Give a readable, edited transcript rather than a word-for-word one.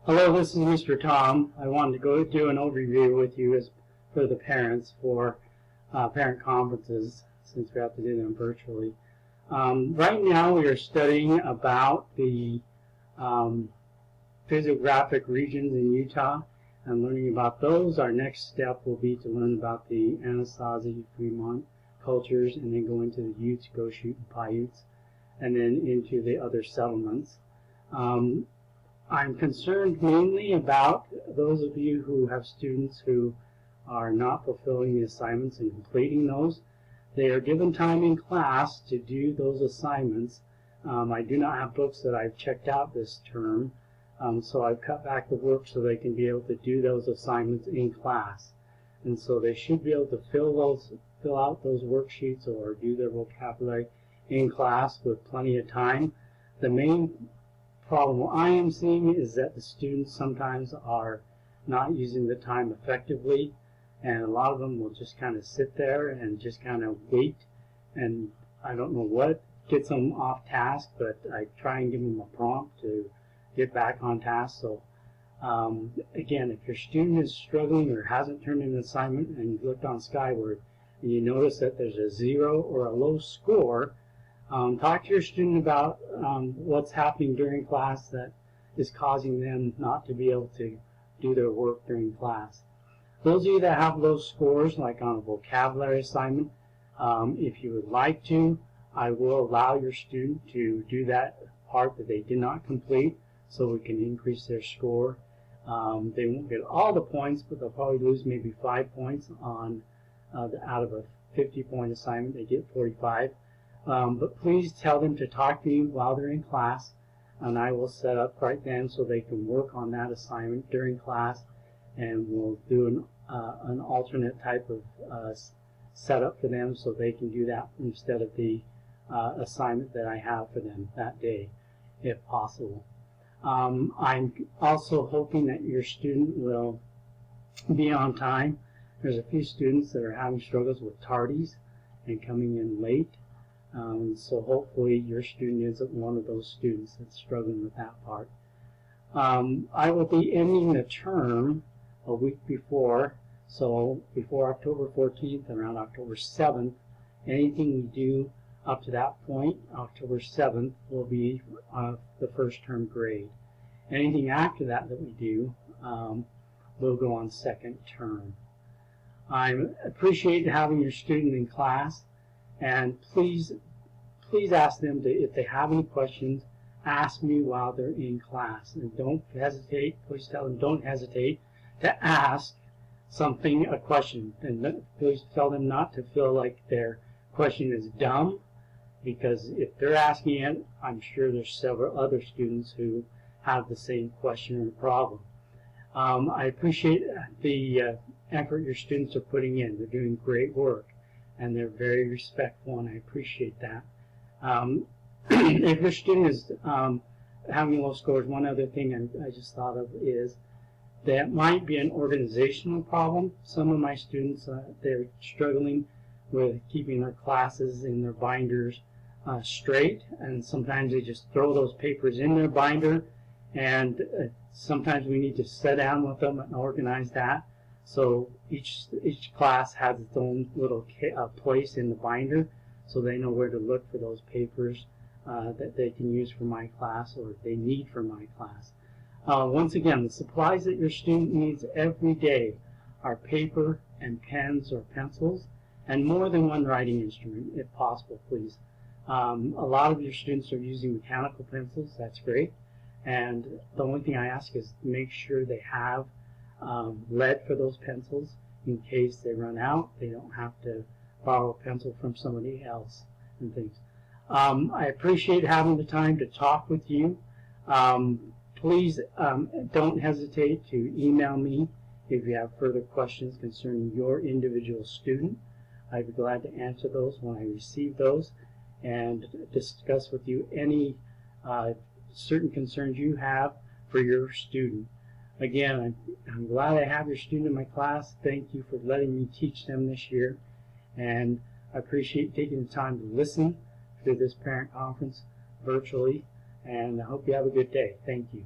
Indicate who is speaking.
Speaker 1: Hello, this is Mr. Tom. I wanted to go do an overview with you as for the parents for parent conferences, since we have to do them virtually. Right now we are studying about the physiographic regions in Utah and learning about those. Our next step will be to learn about the Anasazi, Fremont cultures, and then go into the Utes, Goshute, and Paiutes, and then into the other settlements. I'm concerned mainly about those of you who have students who are not fulfilling the assignments and completing those. They are given time in class to do those assignments. I do not have books that I've checked out this term, so I've cut back the work so they can be able to do those assignments in class. And so they should be able to fill out those worksheets or do their vocabulary in class with plenty of time. The main problem I am seeing is that the students sometimes are not using the time effectively, and a lot of them will just kind of sit there and just kind of wait, and I don't know what gets them off task, but I try and give them a prompt to get back on task. So again, if your student is struggling or hasn't turned in an assignment and you've looked on Skyward and you notice that there's a 0 or a low score, talk to your student about what's happening during class that is causing them not to be able to do their work during class. Those of you that have low scores, like on a vocabulary assignment, if you would like to, I will allow your student to do that part that they did not complete so we can increase their score. They won't get all the points, but they'll probably lose maybe 5 points on out of a 50-point assignment. They get 45. But please tell them to talk to you while they're in class, and I will set up right then so they can work on that assignment during class, and we'll do an alternate type of setup for them so they can do that instead of the assignment that I have for them that day, if possible. I'm also hoping that your student will be on time. There's a few students that are having struggles with tardies and coming in late. So hopefully your student isn't one of those students that's struggling with that part. I will be ending the term a week before, so before October 14th, around October 7th. Anything we do up to that point, October 7th, will be the first term grade. Anything after that we do will go on second term. I appreciate having your student in class, and please ask them to, if they have any questions, ask me while they're in class. And don't hesitate, please tell them don't hesitate to ask a question. And please tell them not to feel like their question is dumb, because if they're asking it, I'm sure there's several other students who have the same question or problem. I appreciate the effort your students are putting in. They're doing great work, and they're very respectful, and I appreciate that. If your student is having low scores, one other thing I just thought of is that might be an organizational problem. Some of my students, they're struggling with keeping their classes in their binders straight, and sometimes they just throw those papers in their binder, and sometimes we need to sit down with them and organize that. So each class has its own little place in the binder, so they know where to look for those papers that they can use for my class or they need for my class. Once again, the supplies that your student needs every day are paper and pens or pencils, and more than one writing instrument, if possible, please. A lot of your students are using mechanical pencils. That's great. And the only thing I ask is make sure they have lead for those pencils in case they run out. They don't have to borrow a pencil from somebody else and things. I appreciate having the time to talk with you. Please don't hesitate to email me if you have further questions concerning your individual student. I'd be glad to answer those when I receive those and discuss with you any certain concerns you have for your student. Again, I'm glad I have your student in my class. Thank you for letting me teach them this year, and I appreciate taking the time to listen to this parent conference virtually, and I hope you have a good day. Thank you.